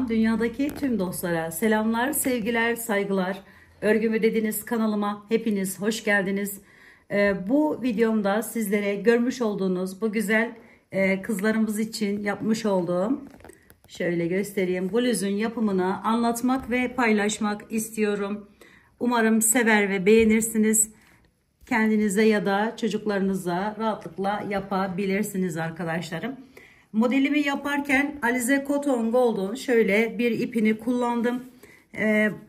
Dünyadaki tüm dostlara selamlar, sevgiler, saygılar. Örgümü dediniz kanalıma hepiniz hoş geldiniz. Bu videomda sizlere görmüş olduğunuz bu güzel kızlarımız için yapmış olduğum, şöyle göstereyim, bluzun yapımını anlatmak ve paylaşmak istiyorum. Umarım sever ve beğenirsiniz. Kendinize ya da çocuklarınıza rahatlıkla yapabilirsiniz arkadaşlarım. Modelimi yaparken Alize Cotton Gold'un şöyle bir ipini kullandım.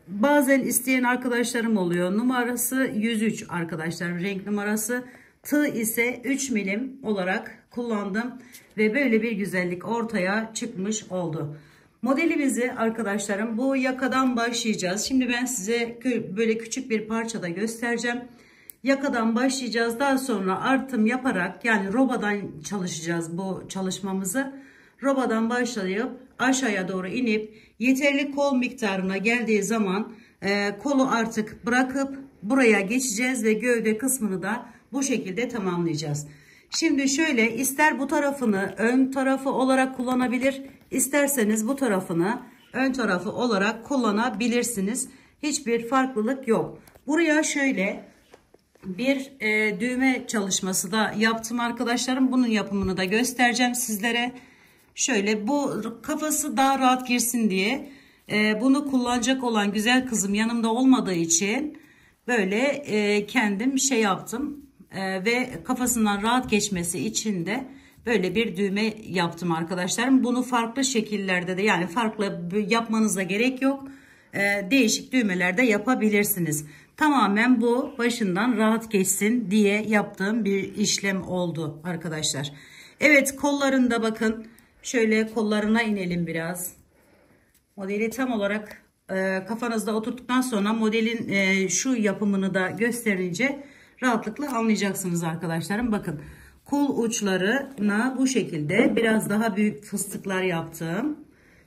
Bazen isteyen arkadaşlarım oluyor. Numarası 103 arkadaşlar, renk numarası. Tığ ise 3 milim olarak kullandım. Ve böyle bir güzellik ortaya çıkmış oldu. Modelimizi arkadaşlarım bu yakadan başlayacağız. Şimdi ben size böyle küçük bir parçada göstereceğim. Yakadan başlayacağız. Daha sonra artım yaparak, yani robadan çalışacağız bu çalışmamızı. Robadan başlayıp aşağıya doğru inip yeterli kol miktarına geldiği zaman kolu artık bırakıp buraya geçeceğiz ve gövde kısmını da bu şekilde tamamlayacağız. Şimdi şöyle, ister bu tarafını ön tarafı olarak kullanabilir, isterseniz bu tarafını ön tarafı olarak kullanabilirsiniz. Hiçbir farklılık yok. Buraya şöyle bir düğme çalışması da yaptım arkadaşlarım. Bunun yapımını da göstereceğim sizlere. Şöyle, bu kafası daha rahat girsin diye bunu kullanacak olan güzel kızım yanımda olmadığı için böyle kendim şey yaptım ve kafasından rahat geçmesi için de böyle bir düğme yaptım arkadaşlarım. Bunu farklı şekillerde de, yani farklı yapmanıza gerek yok. Değişik düğmelerde yapabilirsiniz. Tamamen bu başından rahat geçsin diye yaptığım bir işlem oldu arkadaşlar. Evet, kollarında bakın, şöyle kollarına inelim biraz. Modeli tam olarak kafanızda oturttuktan sonra modelin şu yapımını da gösterince rahatlıkla anlayacaksınız arkadaşlarım. Bakın, kol uçlarına bu şekilde biraz daha büyük fıstıklar yaptım.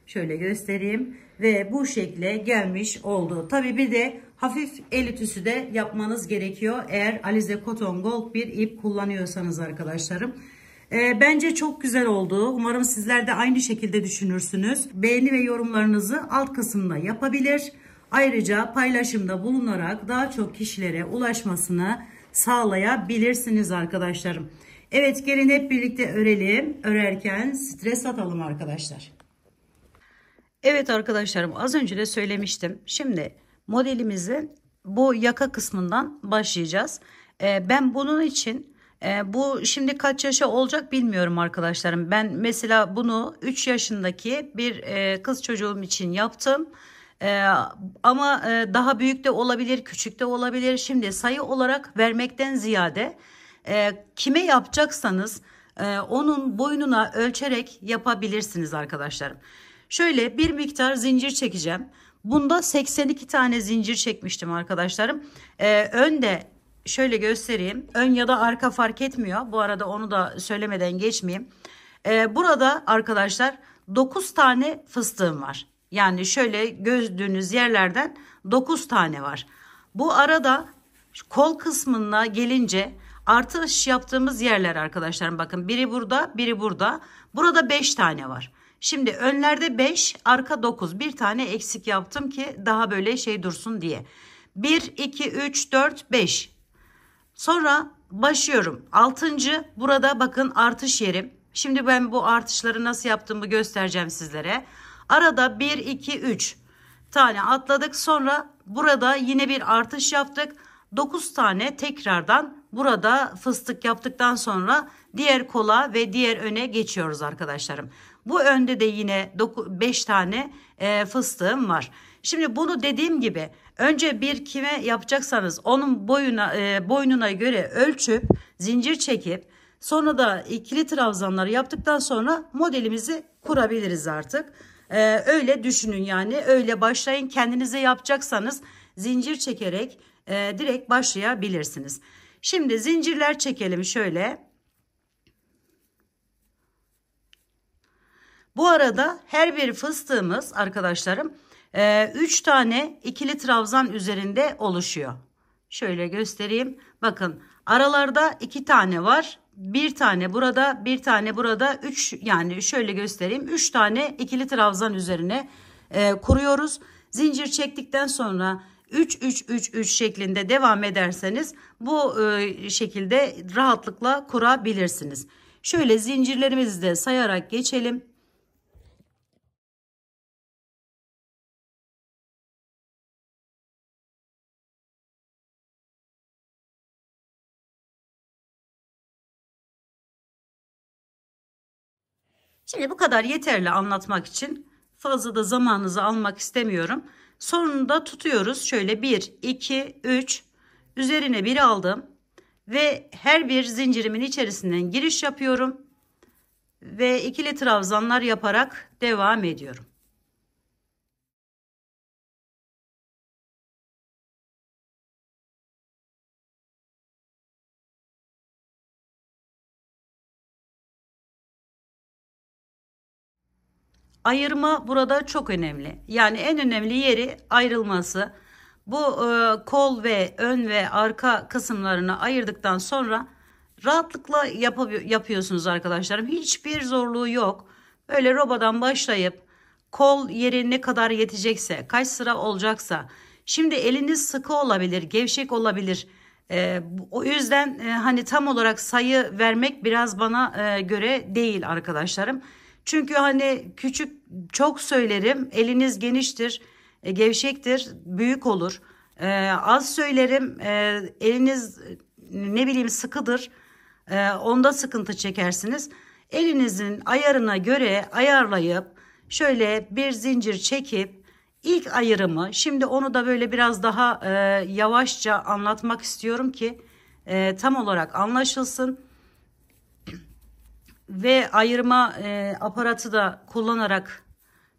Şöyle göstereyim ve bu şekle gelmiş oldu. Tabii bir de hafif el ütüsü de yapmanız gerekiyor eğer Alize Cotton Gold bir ip kullanıyorsanız arkadaşlarım. Bence çok güzel oldu. Umarım sizler de aynı şekilde düşünürsünüz. Beğeni ve yorumlarınızı alt kısımda yapabilir. Ayrıca paylaşımda bulunarak daha çok kişilere ulaşmasını sağlayabilirsiniz arkadaşlarım. Evet, gelin hep birlikte örelim. Örerken stres atalım arkadaşlar. Evet arkadaşlarım, az önce de söylemiştim. Şimdi modelimizi bu yaka kısmından başlayacağız. Ben bunun için bu şimdi kaç yaşa olacak bilmiyorum arkadaşlarım. Ben mesela bunu 3 yaşındaki bir kız çocuğum için yaptım. Ama daha büyük de olabilir, küçük de olabilir. Şimdi sayı olarak vermekten ziyade kime yapacaksanız onun boynuna ölçerek yapabilirsiniz arkadaşlarım. Şöyle bir miktar zincir çekeceğim. Bunda 82 tane zincir çekmiştim arkadaşlarım. Önde şöyle göstereyim. Ön ya da arka fark etmiyor. Bu arada onu da söylemeden geçmeyeyim. Burada arkadaşlar 9 tane fıstığım var. Yani şöyle gördüğünüz yerlerden 9 tane var. Bu arada kol kısmına gelince artış yaptığımız yerler arkadaşlarım, bakın biri burada, biri burada. Burada 5 tane var. Şimdi önlerde 5, arka 9. Bir tane eksik yaptım ki daha böyle şey dursun diye. 1, 2, 3, 4, 5. Sonra başlıyorum. 6. burada bakın artış yerim. Şimdi ben bu artışları nasıl yaptığımı göstereceğim sizlere. Arada 1 2 3 tane atladık. Sonra burada yine bir artış yaptık. 9 tane tekrardan burada fıstık yaptıktan sonra diğer kola ve diğer öne geçiyoruz arkadaşlarım. Bu önde de yine 5 tane fıstığım var. Şimdi bunu dediğim gibi önce bir kime yapacaksanız onun boynuna göre ölçüp zincir çekip sonra da ikili trabzanları yaptıktan sonra modelimizi kurabiliriz artık. Öyle düşünün, yani öyle başlayın. Kendinize yapacaksanız zincir çekerek direkt başlayabilirsiniz. Şimdi zincirler çekelim şöyle. Bu arada her bir fıstığımız arkadaşlarım 3 tane ikili trabzan üzerinde oluşuyor. Şöyle göstereyim. Bakın aralarda 2 tane var. Bir tane burada, bir tane burada, 3, yani şöyle göstereyim. 3 tane ikili trabzan üzerine kuruyoruz. Zincir çektikten sonra 3 3 3 3 şeklinde devam ederseniz bu şekilde rahatlıkla kurabilirsiniz. Şöyle zincirlerimizi de sayarak geçelim. Şimdi bu kadar yeterli anlatmak için, fazla da zamanınızı almak istemiyorum. Sonunda tutuyoruz. Şöyle 1, 2, 3 üzerine bir aldım ve her bir zincirimin içerisinden giriş yapıyorum ve ikili trabzanlar yaparak devam ediyorum. Ayırma burada çok önemli. Yani en önemli yeri ayrılması. Bu kol ve ön ve arka kısımlarını ayırdıktan sonra rahatlıkla yapıyorsunuz arkadaşlarım. Hiçbir zorluğu yok. Böyle robadan başlayıp kol yeri ne kadar yetecekse, kaç sıra olacaksa. Şimdi eliniz sıkı olabilir, gevşek olabilir. O yüzden hani tam olarak sayı vermek biraz bana göre değil arkadaşlarım. Çünkü hani küçük, çok söylerim, eliniz geniştir, gevşektir, büyük olur. Az söylerim, eliniz ne bileyim sıkıdır, onda sıkıntı çekersiniz. Elinizin ayarına göre ayarlayıp şöyle bir zincir çekip ilk ayırımı, şimdi onu da böyle biraz daha yavaşça anlatmak istiyorum ki tam olarak anlaşılsın. Ve ayırma aparatı da kullanarak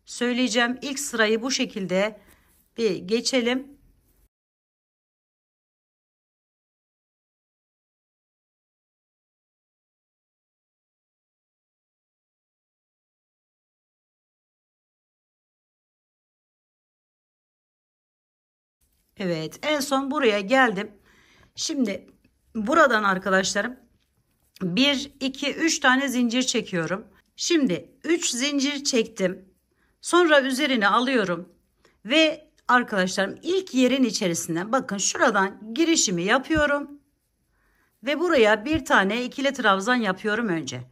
söyleyeceğim. İlk sırayı bu şekilde bir geçelim. Evet, en son buraya geldim. Şimdi buradan arkadaşlarım 1 2 3 tane zincir çekiyorum. Şimdi 3 zincir çektim. Sonra üzerine alıyorum ve arkadaşlarım ilk yerin içerisinden bakın şuradan girişimi yapıyorum ve buraya bir tane ikili trabzan yapıyorum önce.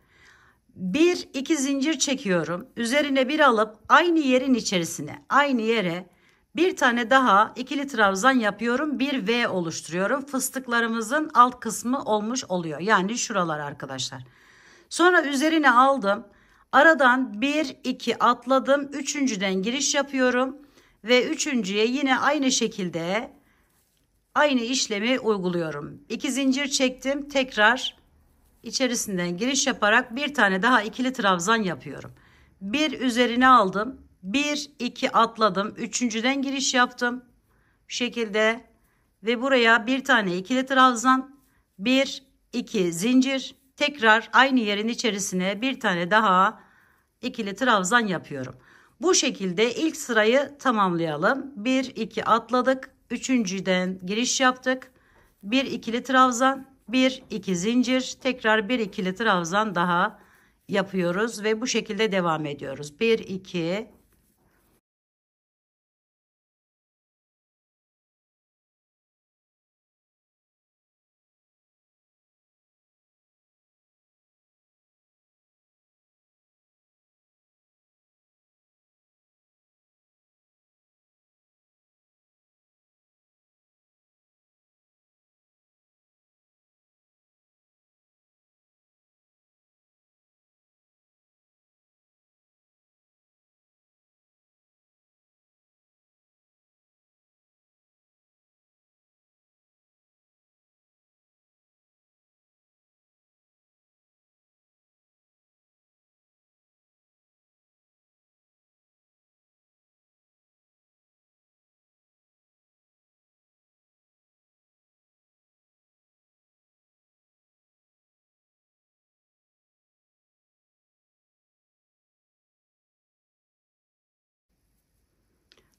Bir iki zincir çekiyorum. Üzerine bir alıp aynı yerin içerisine, aynı yere bir tane daha ikili trabzan yapıyorum. Bir V oluşturuyorum. Fıstıklarımızın alt kısmı olmuş oluyor. Yani şuralar arkadaşlar. Sonra üzerine aldım. Aradan 1 2 atladım. Üçüncüden giriş yapıyorum ve üçüncüye yine aynı şekilde aynı işlemi uyguluyorum. 2 zincir çektim. Tekrar içerisinden giriş yaparak bir tane daha ikili trabzan yapıyorum. Bir üzerine aldım. 1 2 atladım. Üçüncüden giriş yaptım. Bu şekilde ve buraya bir tane ikili trabzan, 1 2 zincir, tekrar aynı yerin içerisine bir tane daha ikili trabzan yapıyorum. Bu şekilde ilk sırayı tamamlayalım. 1 2 atladık. Üçüncüden giriş yaptık. Bir ikili trabzan, bir iki zincir, tekrar bir ikili trabzan daha yapıyoruz ve bu şekilde devam ediyoruz. 1 2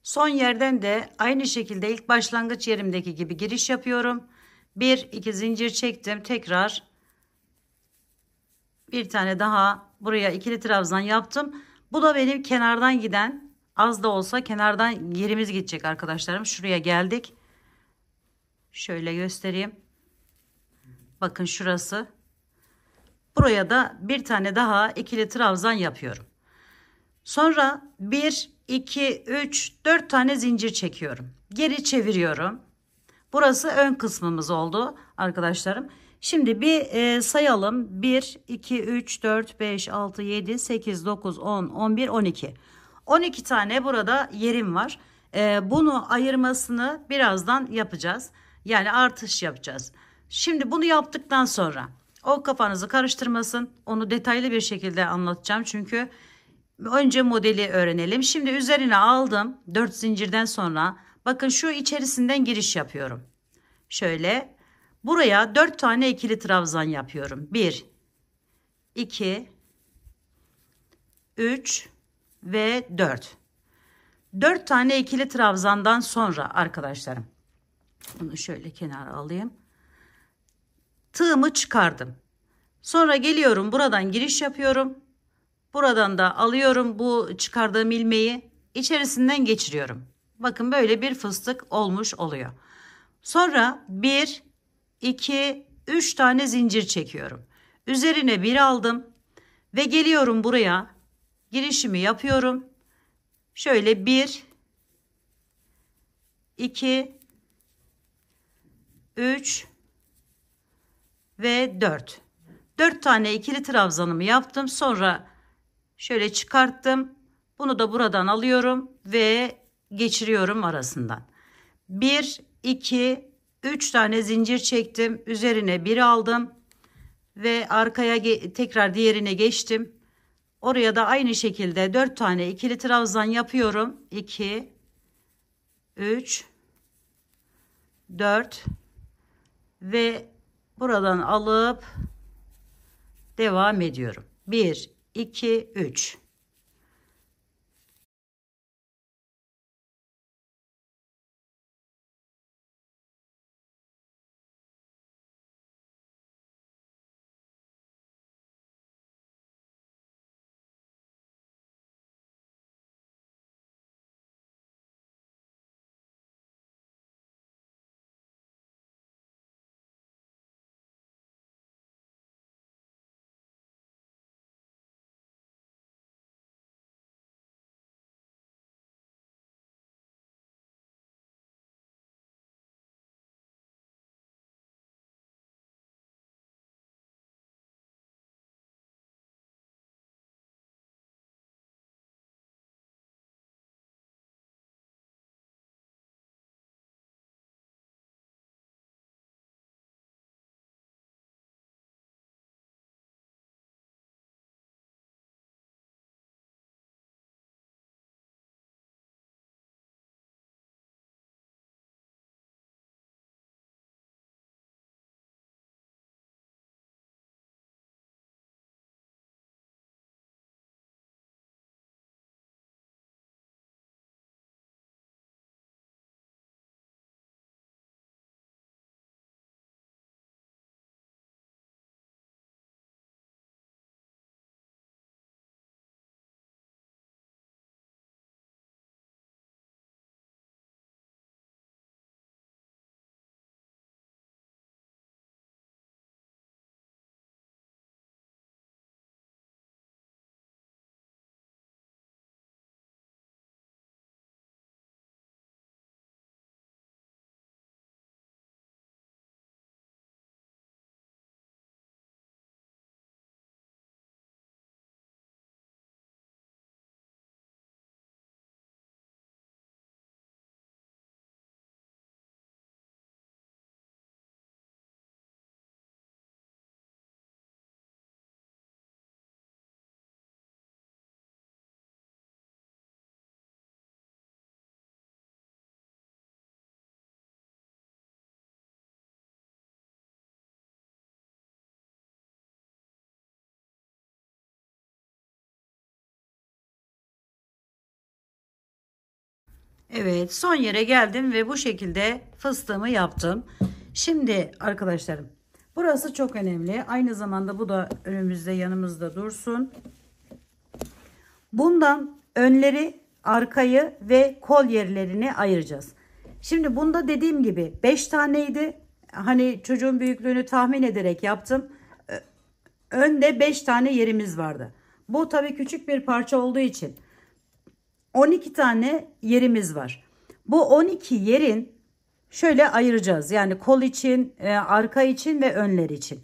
Son yerden de aynı şekilde ilk başlangıç yerimdeki gibi giriş yapıyorum. 1-2 zincir çektim. Tekrar bir tane daha buraya ikili trabzan yaptım. Bu da benim kenardan giden, az da olsa kenardan yerimiz gidecek arkadaşlarım. Şuraya geldik. Şöyle göstereyim. Bakın şurası. Buraya da bir tane daha ikili trabzan yapıyorum. Sonra 1, 2, 3, 4 tane zincir çekiyorum. Geri çeviriyorum. Burası ön kısmımız oldu arkadaşlarım. Şimdi bir sayalım. 1, 2, 3, 4, 5, 6, 7, 8, 9, 10, 11, 12. 12 tane burada yerim var. Bunu ayırmasını birazdan yapacağız. Yani artış yapacağız. Şimdi bunu yaptıktan sonra o kafanızı karıştırmasın. Onu detaylı bir şekilde anlatacağım. Çünkü önce modeli öğrenelim. Şimdi üzerine aldım. 4 zincirden sonra bakın şu içerisinden giriş yapıyorum. Şöyle buraya 4 tane ikili trabzan yapıyorum. 1, 2, 3 ve 4. 4 tane ikili trabzandan sonra arkadaşlarım. Bunu şöyle kenara alayım. Tığımı çıkardım. Sonra geliyorum buradan giriş yapıyorum. Buradan da alıyorum bu çıkardığım ilmeği içerisinden geçiriyorum. Bakın böyle bir fıstık olmuş oluyor. Sonra 1, 2, 3 tane zincir çekiyorum. Üzerine bir aldım ve geliyorum buraya. Girişimi yapıyorum. Şöyle 1, 2, 3 ve 4. 4 tane ikili trabzanımı yaptım. Sonra şöyle çıkarttım. Bunu da buradan alıyorum ve geçiriyorum arasından. 1, 2, 3 tane zincir çektim. Üzerine bir aldım ve arkaya tekrar diğerine geçtim. Oraya da aynı şekilde 4 tane ikili trabzan yapıyorum. 2, 3, 4 ve buradan alıp devam ediyorum. 1, 2, 3. Evet, son yere geldim ve bu şekilde fıstığımı yaptım. Şimdi arkadaşlarım, burası çok önemli. Aynı zamanda bu da önümüzde, yanımızda dursun. Bundan önleri, arkayı ve kol yerlerini ayıracağız. Şimdi bunda dediğim gibi 5 taneydi. Hani çocuğun büyüklüğünü tahmin ederek yaptım. Önde 5 tane yerimiz vardı. Bu tabii küçük bir parça olduğu için 12 tane yerimiz var. Bu 12 yerin şöyle ayıracağız. Yani kol için, arka için ve önler için.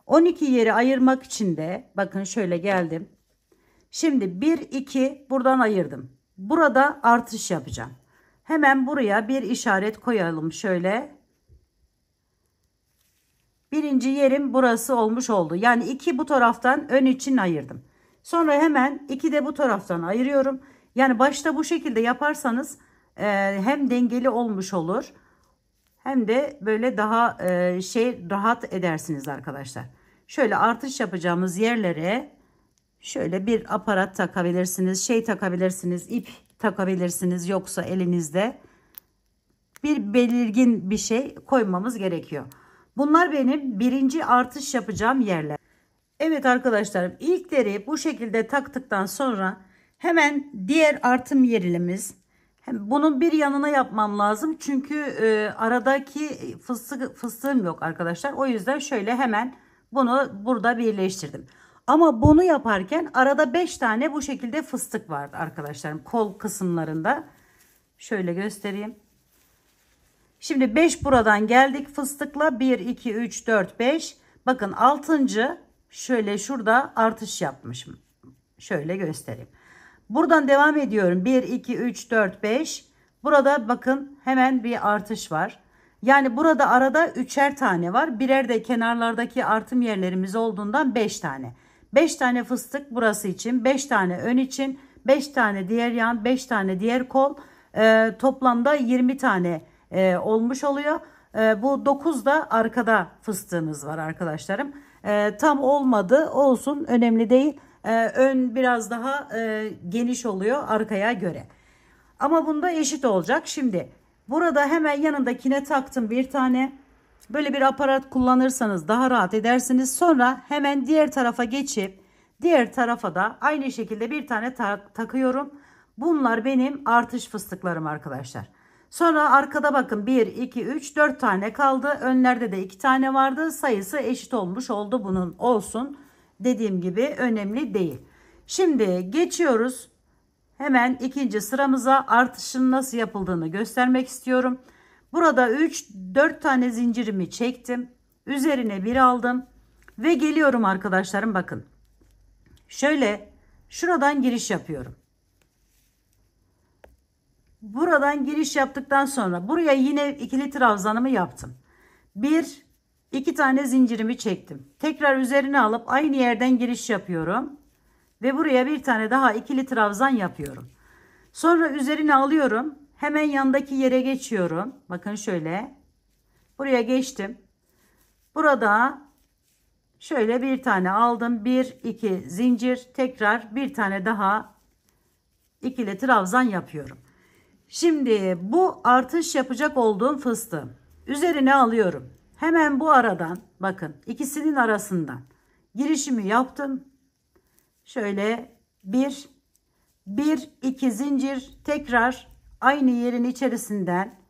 12 yeri ayırmak için de bakın şöyle geldim. Şimdi 1 2 buradan ayırdım. Burada artış yapacağım. Hemen buraya bir işaret koyalım şöyle. Birinci yerim burası olmuş oldu. Yani 2 bu taraftan ön için ayırdım. Sonra hemen 2 de bu taraftan ayırıyorum. Yani başta bu şekilde yaparsanız hem dengeli olmuş olur. Hem de böyle daha rahat edersiniz arkadaşlar. Şöyle artış yapacağımız yerlere şöyle bir aparat takabilirsiniz. Takabilirsiniz. İp takabilirsiniz. Yoksa elinizde bir belirgin bir şey koymamız gerekiyor. Bunlar benim birinci artış yapacağım yerler. Evet arkadaşlarım, ilkleri bu şekilde taktıktan sonra hemen diğer artım yerimiz. Bunun bir yanına yapmam lazım. Çünkü aradaki fıstığım yok arkadaşlar. O yüzden şöyle hemen bunu burada birleştirdim. Ama bunu yaparken arada 5 tane bu şekilde fıstık vardı arkadaşlarım. Kol kısımlarında. Şöyle göstereyim. Şimdi 5 buradan geldik fıstıkla. 1, 2, 3, 4, 5. Bakın 6. Şöyle şurada artış yapmışım. Şöyle göstereyim. Buradan devam ediyorum. 1, 2, 3, 4, 5. Burada bakın hemen bir artış var. Yani burada arada 3'er tane var. Birer de kenarlardaki artım yerlerimiz olduğundan 5 tane. 5 tane fıstık burası için. 5 tane ön için. 5 tane diğer yan. 5 tane diğer kol. Toplamda 20 tane olmuş oluyor. Bu 9 da arkada fıstığımız var arkadaşlarım. Tam olmadı, olsun, önemli değil. Ön biraz daha geniş oluyor arkaya göre. Ama bunda eşit olacak. Şimdi burada hemen yanındakine taktım bir tane. Böyle bir aparat kullanırsanız daha rahat edersiniz. Sonra hemen diğer tarafa geçip diğer tarafa da aynı şekilde bir tane takıyorum. Bunlar benim artış fıstıklarım arkadaşlar. Sonra arkada bakın 1, 2, 3, 4 tane kaldı. Önlerde de 2 tane vardı. Sayısı eşit olmuş oldu, bunun olsun. Dediğim gibi önemli değil. Şimdi geçiyoruz. Hemen ikinci sıramıza artışın nasıl yapıldığını göstermek istiyorum. Burada 4 tane zincirimi çektim. Üzerine bir aldım. Ve geliyorum arkadaşlarım bakın. Şöyle şuradan giriş yapıyorum. Buradan giriş yaptıktan sonra buraya yine ikili trabzanımı yaptım. 2 tane zincirimi çektim. Tekrar üzerine alıp aynı yerden giriş yapıyorum. Ve buraya bir tane daha ikili trabzan yapıyorum. Sonra üzerine alıyorum. Hemen yandaki yere geçiyorum. Bakın şöyle. Buraya geçtim. Burada şöyle bir tane aldım. 1, 2 zincir. Tekrar bir tane daha ikili trabzan yapıyorum. Şimdi bu artış yapacak olduğum fıstığı üzerine alıyorum. Hemen bu aradan bakın, ikisinin arasından girişimi yaptım. Şöyle 1 2 zincir, tekrar aynı yerin içerisinden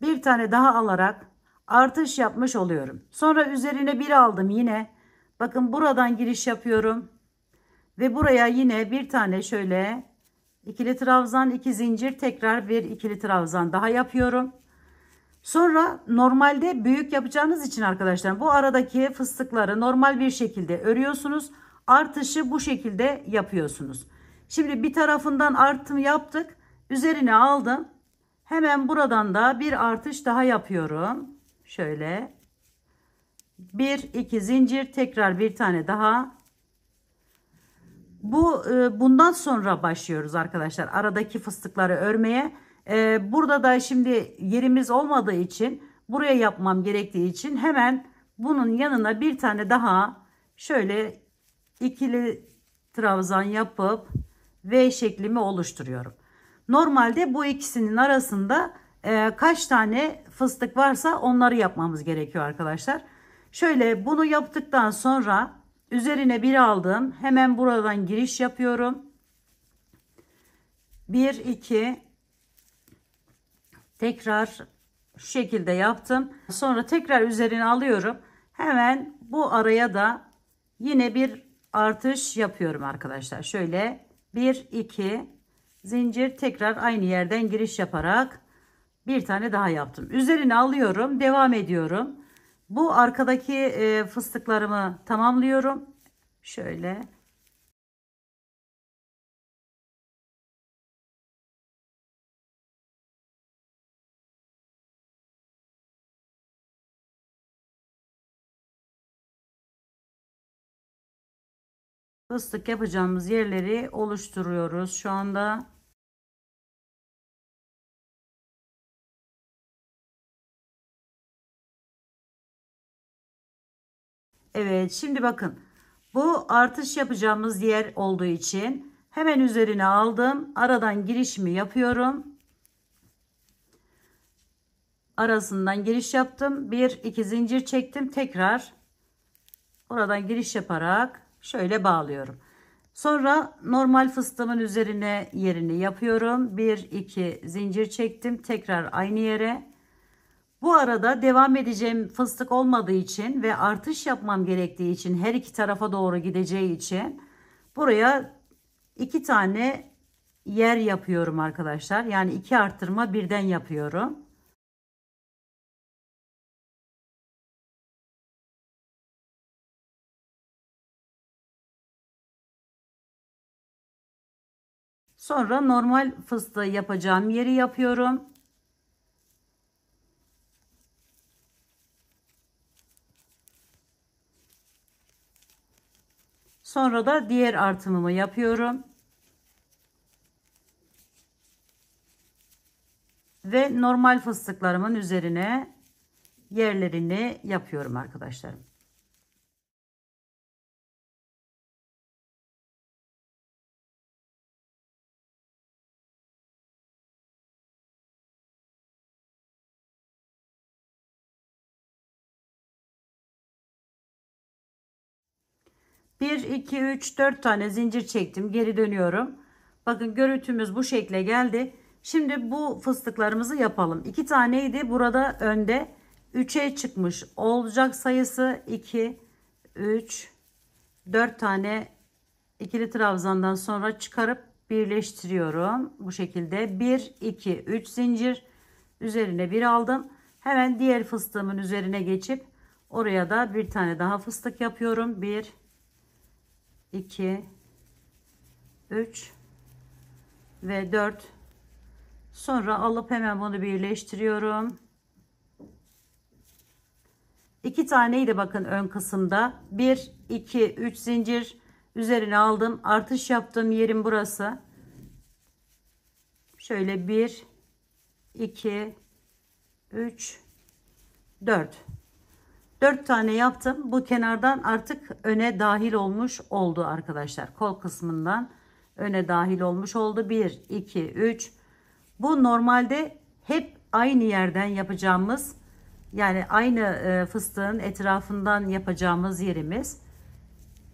bir tane daha alarak artış yapmış oluyorum. Sonra üzerine bir aldım yine. Bakın buradan giriş yapıyorum. Ve buraya yine bir tane şöyle ikili trabzan, 2 zincir, tekrar bir ikili trabzan daha yapıyorum. Sonra normalde büyük yapacağınız için arkadaşlar bu aradaki fıstıkları normal bir şekilde örüyorsunuz. Artışı bu şekilde yapıyorsunuz. Şimdi bir tarafından artım yaptık. Üzerine aldım. Hemen buradan da bir artış daha yapıyorum. Şöyle 1 2 zincir, tekrar bir tane daha. Bundan sonra başlıyoruz arkadaşlar aradaki fıstıkları örmeye. Burada da şimdi yerimiz olmadığı için, buraya yapmam gerektiği için hemen bunun yanına bir tane daha şöyle ikili trabzan yapıp V şeklimi oluşturuyorum. Normalde bu ikisinin arasında kaç tane fıstık varsa onları yapmamız gerekiyor arkadaşlar. Şöyle bunu yaptıktan sonra üzerine bir aldım. Hemen buradan giriş yapıyorum. 1 2 tekrar şu şekilde yaptım. Sonra tekrar üzerine alıyorum. Hemen bu araya da yine bir artış yapıyorum arkadaşlar. Şöyle 1 2 zincir, tekrar aynı yerden giriş yaparak bir tane daha yaptım. Üzerine alıyorum, devam ediyorum. Bu arkadaki fıstıklarımı tamamlıyorum. Şöyle fıstık yapacağımız yerleri oluşturuyoruz şu anda. Evet, şimdi bakın, bu artış yapacağımız yer olduğu için hemen üzerine aldım. Aradan girişimi yapıyorum. Arasından giriş yaptım. 1 2 zincir çektim. Tekrar oradan giriş yaparak şöyle bağlıyorum. Sonra normal fıstığımın üzerine yerini yapıyorum. 1 2 zincir çektim. Tekrar aynı yere. Bu arada devam edeceğim fıstık olmadığı için ve artış yapmam gerektiği için, her iki tarafa doğru gideceği için buraya 2 tane yer yapıyorum arkadaşlar. Yani 2 arttırma birden yapıyorum. Sonra normal fıstığı yapacağım yeri yapıyorum. Sonra da diğer artımımı yapıyorum. Ve normal fıstıklarımın üzerine yerlerini yapıyorum arkadaşlarım. Bir 2 3 4 tane zincir çektim. Geri dönüyorum. Bakın görüntümüz bu şekle geldi. Şimdi bu fıstıklarımızı yapalım. 2 taneydi. Burada önde 3'e çıkmış olacak sayısı 2 3 4 tane ikili trabzandan sonra çıkarıp birleştiriyorum. Bu şekilde 1 2 3 zincir, üzerine bir aldım. Hemen diğer fıstığımın üzerine geçip oraya da bir tane daha fıstık yapıyorum. 1 2 3 ve 4. Sonra alıp hemen bunu birleştiriyorum. 2 taneydi bakın ön kısımda. 1 2 3 zincir, üzerine aldım. Artış yaptığım yerim burası. Şöyle 1 2 3 4. 4 tane yaptım. Bu kenardan artık öne dahil olmuş oldu arkadaşlar. Kol kısmından öne dahil olmuş oldu. 1 2 3. Bu normalde hep aynı yerden yapacağımız, yani aynı fıstığın etrafından yapacağımız yerimiz.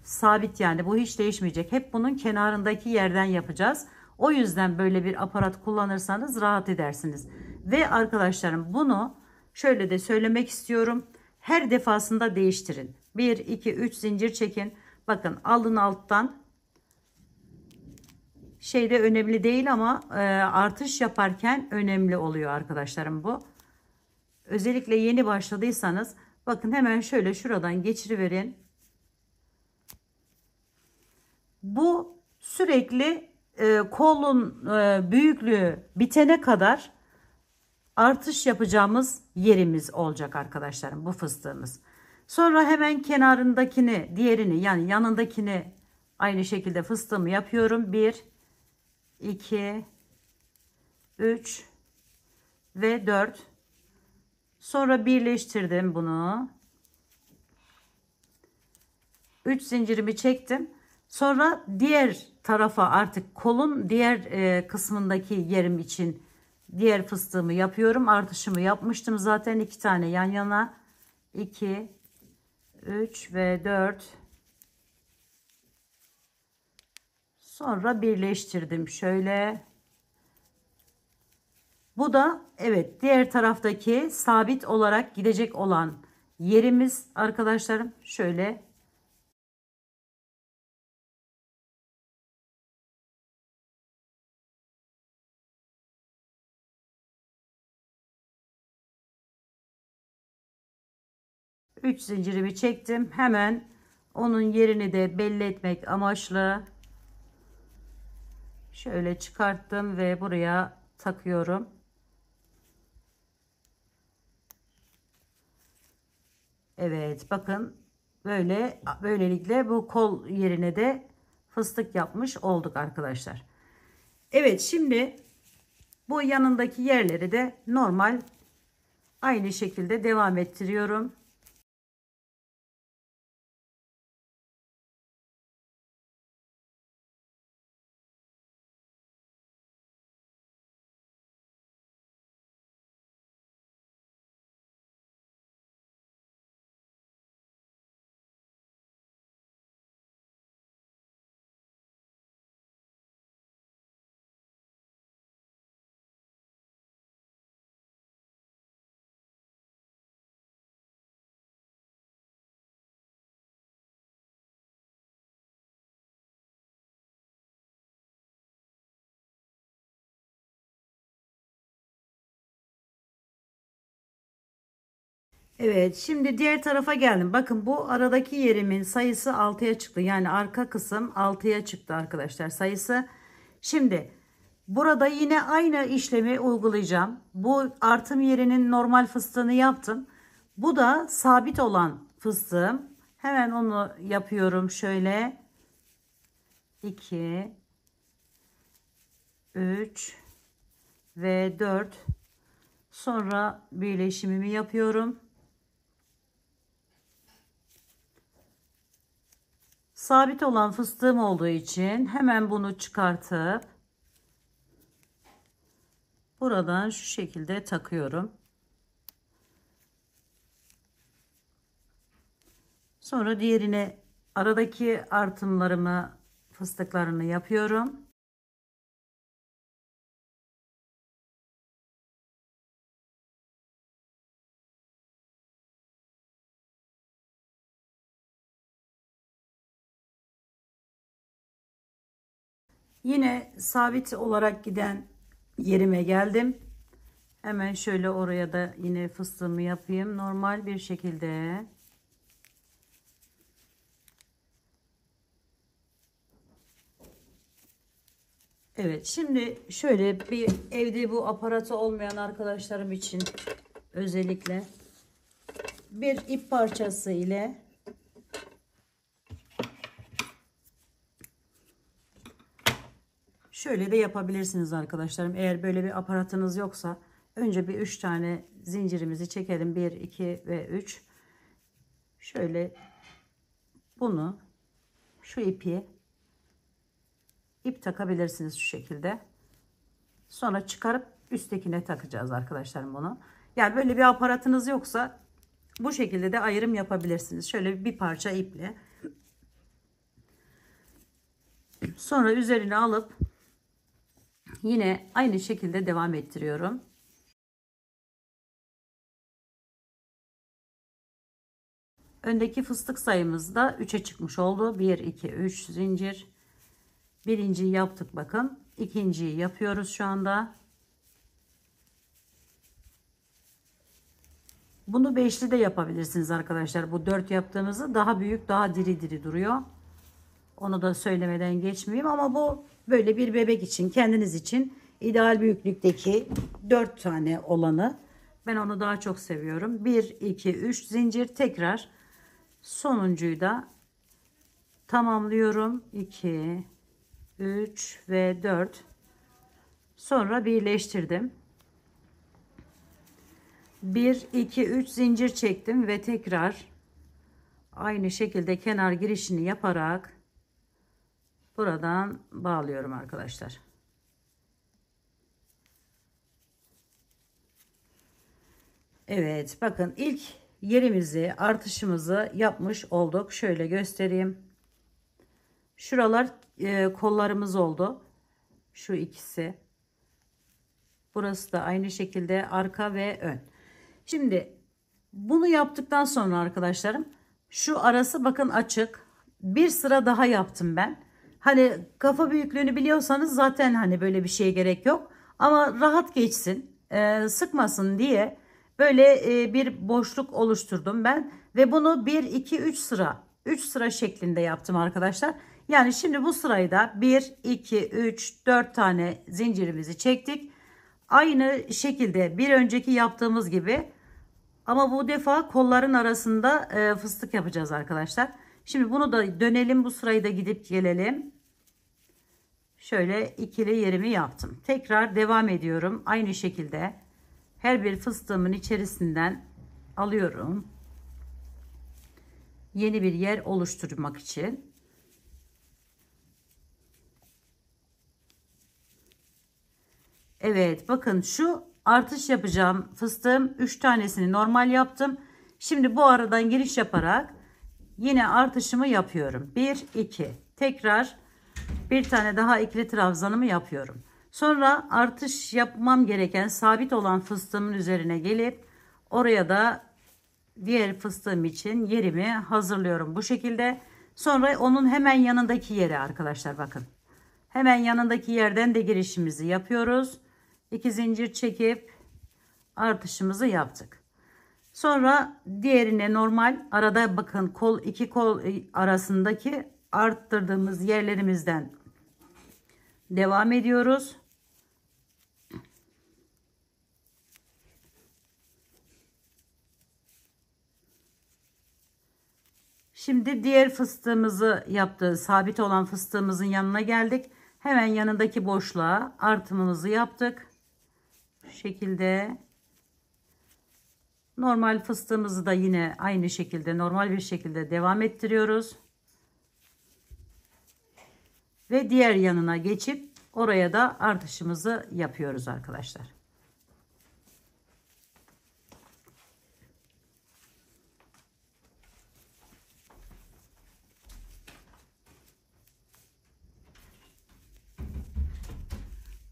Sabit, yani bu hiç değişmeyecek. Hep bunun kenarındaki yerden yapacağız. O yüzden böyle bir aparat kullanırsanız rahat edersiniz. Ve arkadaşlarım, bunu şöyle de söylemek istiyorum. Her defasında değiştirin. 1 2 3 zincir çekin. Bakın alın alttan. Şeyde önemli değil ama artış yaparken önemli oluyor arkadaşlarım bu. Özellikle yeni başladıysanız bakın, hemen şöyle şuradan geçiriverin. Bu sürekli kolun büyüklüğü bitene kadar artış yapacağımız yerimiz olacak arkadaşlarım, bu fıstığımız. Sonra hemen kenarındakini, diğerini, yani yanındakini aynı şekilde fıstığımı yapıyorum. 1 2 3 ve 4. Sonra birleştirdim bunu. 3 zincirimi çektim. Sonra diğer tarafa artık kolun diğer kısmındaki yerim için diğer fıstığımı yapıyorum. Artışımı yapmıştım zaten, 2 tane yan yana, 2, 3 ve 4. Sonra birleştirdim şöyle. Bu da evet diğer taraftaki sabit olarak gidecek olan yerimiz arkadaşlarım. Şöyle üç zincirimi çektim. Hemen onun yerini de belli etmek amaçlı şöyle çıkarttım ve buraya takıyorum. Evet, bakın böylelikle bu kol yerine de fıstık yapmış olduk arkadaşlar. Evet, şimdi bu yanındaki yerleri de normal aynı şekilde devam ettiriyorum. Evet, şimdi diğer tarafa geldim. Bakın, bu aradaki yerimin sayısı 6'ya çıktı. Yani arka kısım 6'ya çıktı arkadaşlar sayısı. Şimdi burada yine aynı işlemi uygulayacağım. Bu artım yerinin normal fıstığını yaptım. Bu da sabit olan fıstığım. Hemen onu yapıyorum şöyle. 2, 3 ve 4. Sonra birleşimimi yapıyorum. Sabit olan fıstığım olduğu için hemen bunu çıkartıp buradan şu şekilde takıyorum. Sonra diğerine, aradaki artımlarımı, fıstıklarını yapıyorum. Yine sabit olarak giden yerime geldim. Hemen şöyle oraya da yine fıstığımı yapayım. Normal bir şekilde. Evet, şimdi şöyle bir evde bu aparatı olmayan arkadaşlarım için özellikle bir ip parçası ile şöyle de yapabilirsiniz arkadaşlarım. Eğer böyle bir aparatınız yoksa önce bir 3 tane zincirimizi çekelim. 1, 2 ve 3. Şöyle bunu, şu ip takabilirsiniz şu şekilde. Sonra çıkarıp üsttekine takacağız arkadaşlarım bunu. Yani böyle bir aparatınız yoksa bu şekilde de ayrım yapabilirsiniz. Şöyle bir parça iple. Sonra üzerine alıp yine aynı şekilde devam ettiriyorum. Öndeki fıstık sayımız da 3'e çıkmış oldu. 1, 2, 3 zincir. Birinciyi yaptık bakın. İkinciyi yapıyoruz şu anda. Bunu beşli de yapabilirsiniz arkadaşlar. Bu 4 yaptığımızı daha büyük, daha diri diri duruyor. Onu da söylemeden geçmeyeyim, ama bu böyle bir bebek için, kendiniz için ideal büyüklükteki 4 tane olanı. Ben onu daha çok seviyorum. 1, 2, 3 zincir, tekrar sonuncuyu da tamamlıyorum. 2, 3 ve 4. Sonra birleştirdim. 1, 2, 3 zincir çektim ve tekrar aynı şekilde kenar girişini yaparak buradan bağlıyorum arkadaşlar. Evet, bakın ilk yerimizi, artışımızı yapmış olduk. Şöyle göstereyim. Şuralar kollarımız oldu. Şu ikisi. Burası da aynı şekilde arka ve ön. Şimdi bunu yaptıktan sonra arkadaşlarım, şu arası bakın açık. Bir sıra daha yaptım ben. Hani kafa büyüklüğünü biliyorsanız zaten hani böyle bir şeye gerek yok. Ama rahat geçsin, sıkmasın diye böyle bir boşluk oluşturdum ben. Ve bunu 1, 2, 3 sıra, 3 sıra şeklinde yaptım arkadaşlar. Yani şimdi bu sırayı da 1, 2, 3, 4 tane zincirimizi çektik. Aynı şekilde bir önceki yaptığımız gibi, ama bu defa kolların arasında fıstık yapacağız arkadaşlar. Şimdi bunu da dönelim, bu sırayı da gidip gelelim. Şöyle ikili yerimi yaptım. Tekrar devam ediyorum. Aynı şekilde her bir fıstığımın içerisinden alıyorum. Yeni bir yer oluşturmak için. Evet, bakın şu artış yapacağım fıstığım 3 tanesini normal yaptım. Şimdi bu aradan giriş yaparak yine artışımı yapıyorum. 1, 2, tekrar bir tane daha ikili trabzanımı yapıyorum. Sonra artış yapmam gereken sabit olan fıstığımın üzerine gelip oraya da diğer fıstığım için yerimi hazırlıyorum bu şekilde. Sonra onun hemen yanındaki yere arkadaşlar, bakın. Hemen yanındaki yerden de girişimizi yapıyoruz. 2 zincir çekip artışımızı yaptık. Sonra diğerine normal arada bakın kol, iki kol arasındaki arttırdığımız yerlerimizden devam ediyoruz. Şimdi diğer fıstığımızı yaptığı sabit olan fıstığımızın yanına geldik. Hemen yanındaki boşluğa artımımızı yaptık. Bu şekilde normal fıstığımızı da yine aynı şekilde normal bir şekilde devam ettiriyoruz. Ve diğer yanına geçip oraya da artışımızı yapıyoruz arkadaşlar.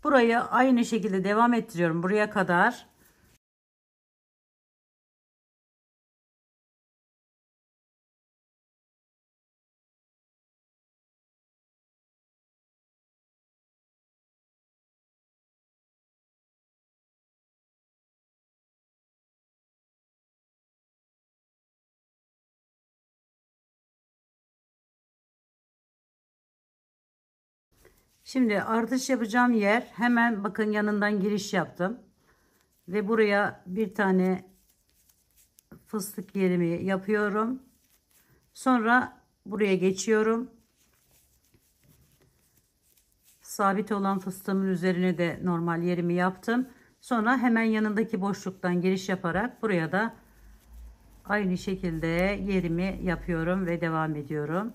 Burayı aynı şekilde devam ettiriyorum buraya kadar. Şimdi artış yapacağım yer hemen bakın yanından giriş yaptım. Ve buraya bir tane fıstık yerimi yapıyorum. Sonra buraya geçiyorum. Sabit olan fıstığımın üzerine de normal yerimi yaptım. Sonra hemen yanındaki boşluktan giriş yaparak buraya da aynı şekilde yerimi yapıyorum ve devam ediyorum.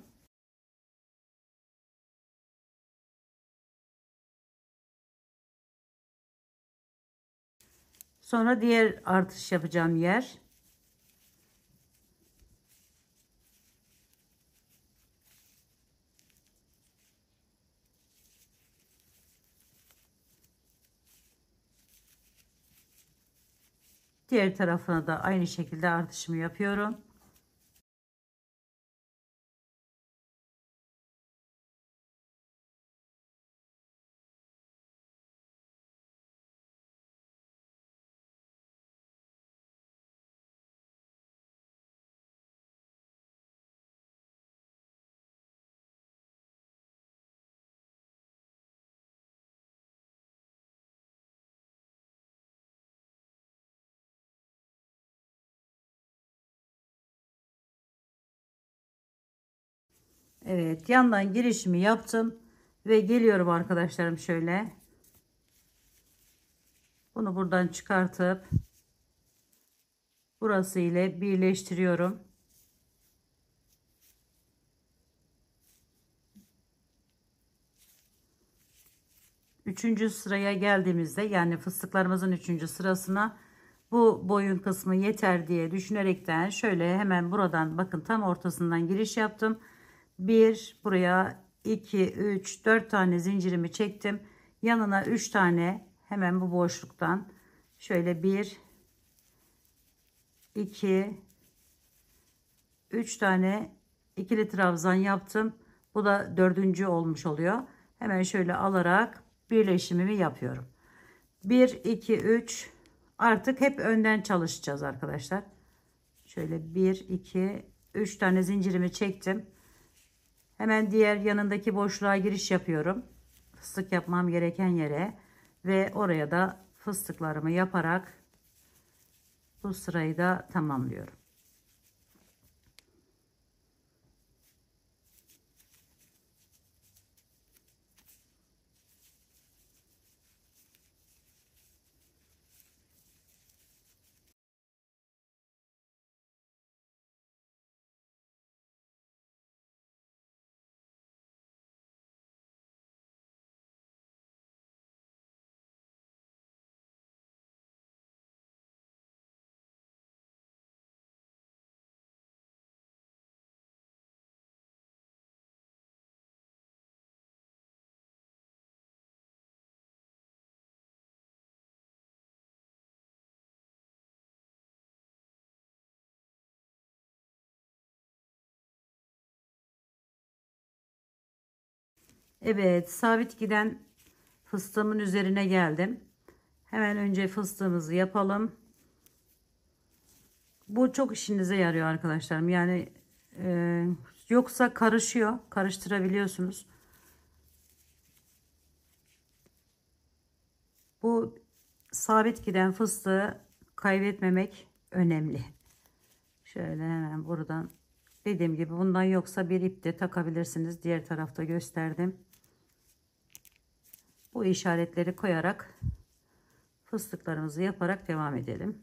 Sonra diğer artış yapacağım yer. Diğer tarafına da aynı şekilde artışımı yapıyorum. Evet, yandan girişimi yaptım ve geliyorum arkadaşlarım şöyle. Bunu buradan çıkartıp burası ile birleştiriyorum. üçüncü sıraya geldiğimizde, yani fıstıklarımızın üçüncü sırasına, bu boyun kısmı yeter diye düşünerekten şöyle hemen buradan bakın tam ortasından giriş yaptım. Bir buraya, 2 3 4 tane zincirimi çektim. Yanına 3 tane hemen bu boşluktan şöyle 1 2 3 tane ikili trabzan yaptım. Bu da dördüncü olmuş oluyor. Hemen şöyle alarak birleşimimi yapıyorum. 1 2 3, artık hep önden çalışacağız arkadaşlar. Şöyle 1 2 3 tane zincirimi çektim. Hemen diğer yanındaki boşluğa giriş yapıyorum. Fıstık yapmam gereken yere ve oraya da fıstıklarımı yaparak bu sırayı da tamamlıyorum. Evet, sabit giden fıstığımın üzerine geldim. Hemen önce fıstığımızı yapalım. Bu çok işinize yarıyor arkadaşlarım. Yani yoksa karışıyor. Karıştırabiliyorsunuz. Bu sabit giden fıstığı kaybetmemek önemli. Şöyle hemen buradan, dediğim gibi bundan yoksa bir ip de takabilirsiniz. Diğer tarafta gösterdim. Bu işaretleri koyarak fıstıklarımızı yaparak devam edelim.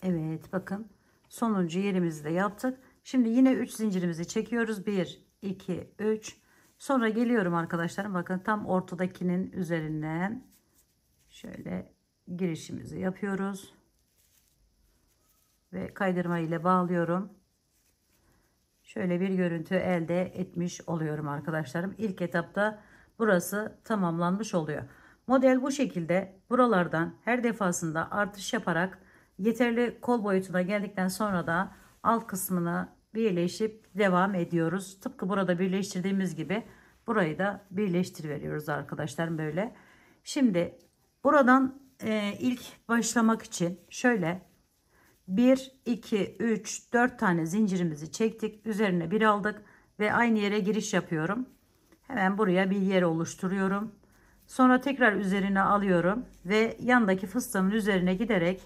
Evet, bakın sonuncu yerimizi de yaptık. Şimdi yine 3 zincirimizi çekiyoruz. 1 2 3, sonra geliyorum arkadaşlarım, bakın tam ortadakinin üzerinden şöyle girişimizi yapıyoruz. ve kaydırma ile bağlıyorum. Şöyle bir görüntü elde etmiş oluyorum arkadaşlarım. İlk etapta burası tamamlanmış oluyor. Model bu şekilde. Buralardan her defasında artış yaparak yeterli kol boyutuna geldikten sonra da alt kısmını birleşip devam ediyoruz. Tıpkı burada birleştirdiğimiz gibi burayı da birleştiriveriyoruz arkadaşlar böyle. Şimdi buradan ilk başlamak için şöyle 1, 2, 3, 4 tane zincirimizi çektik. Üzerine bir aldık ve aynı yere giriş yapıyorum. Hemen buraya bir yer oluşturuyorum. Sonra tekrar üzerine alıyorum ve yandaki fıstığımın üzerine giderek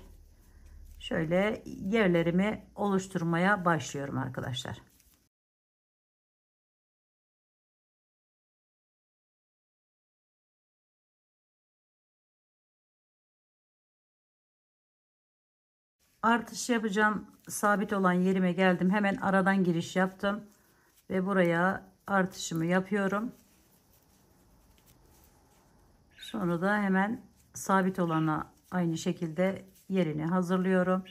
şöyle yerlerimi oluşturmaya başlıyorum arkadaşlar. Artış yapacağım sabit olan yerime geldim. Hemen aradan giriş yaptım ve buraya artışımı yapıyorum. Sonra da hemen sabit olana aynı şekilde yerini hazırlıyorum.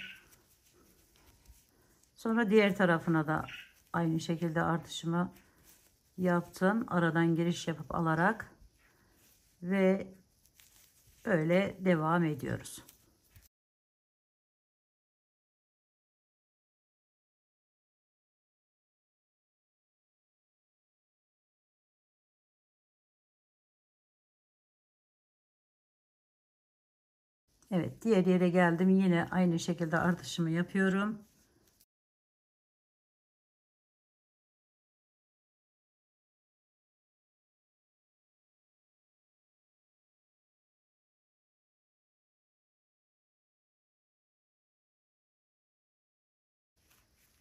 Sonra diğer tarafına da aynı şekilde artışımı yaptım. Aradan giriş yapıp alarak ve böyle devam ediyoruz. Evet, diğer yere geldim. Yine aynı şekilde artışımı yapıyorum.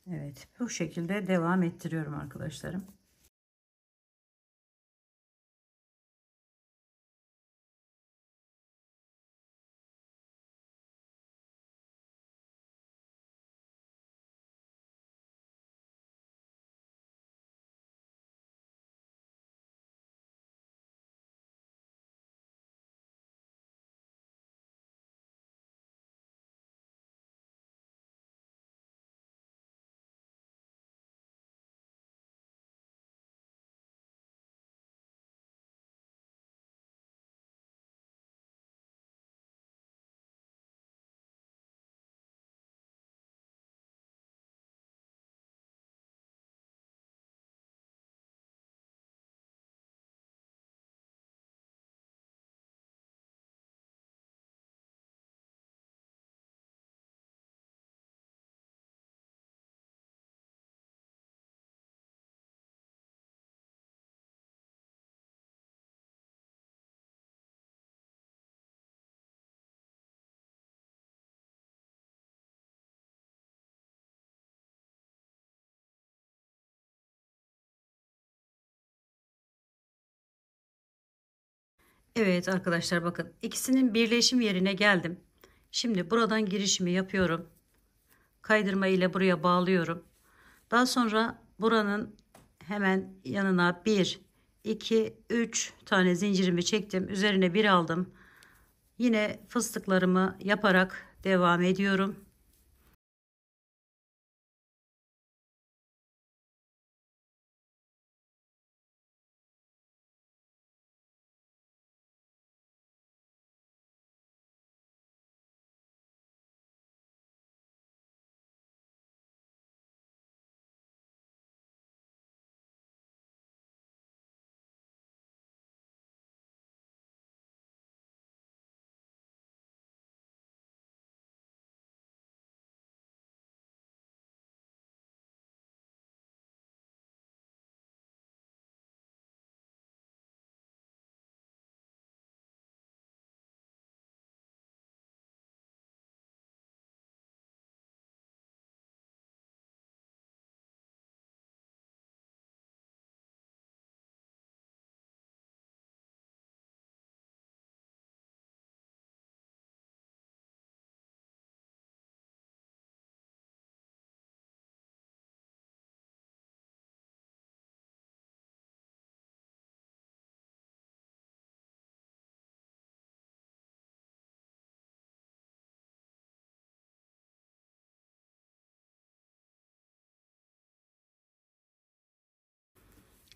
Evet, bu şekilde devam ettiriyorum arkadaşlarım. Evet arkadaşlar bakın ikisinin birleşim yerine geldim. Şimdi buradan girişimi yapıyorum. Kaydırma ile buraya bağlıyorum. Daha sonra buranın hemen yanına 1, 2, 3 tane zincirimi çektim. Üzerine bir aldım. Yine fıstıklarımı yaparak devam ediyorum.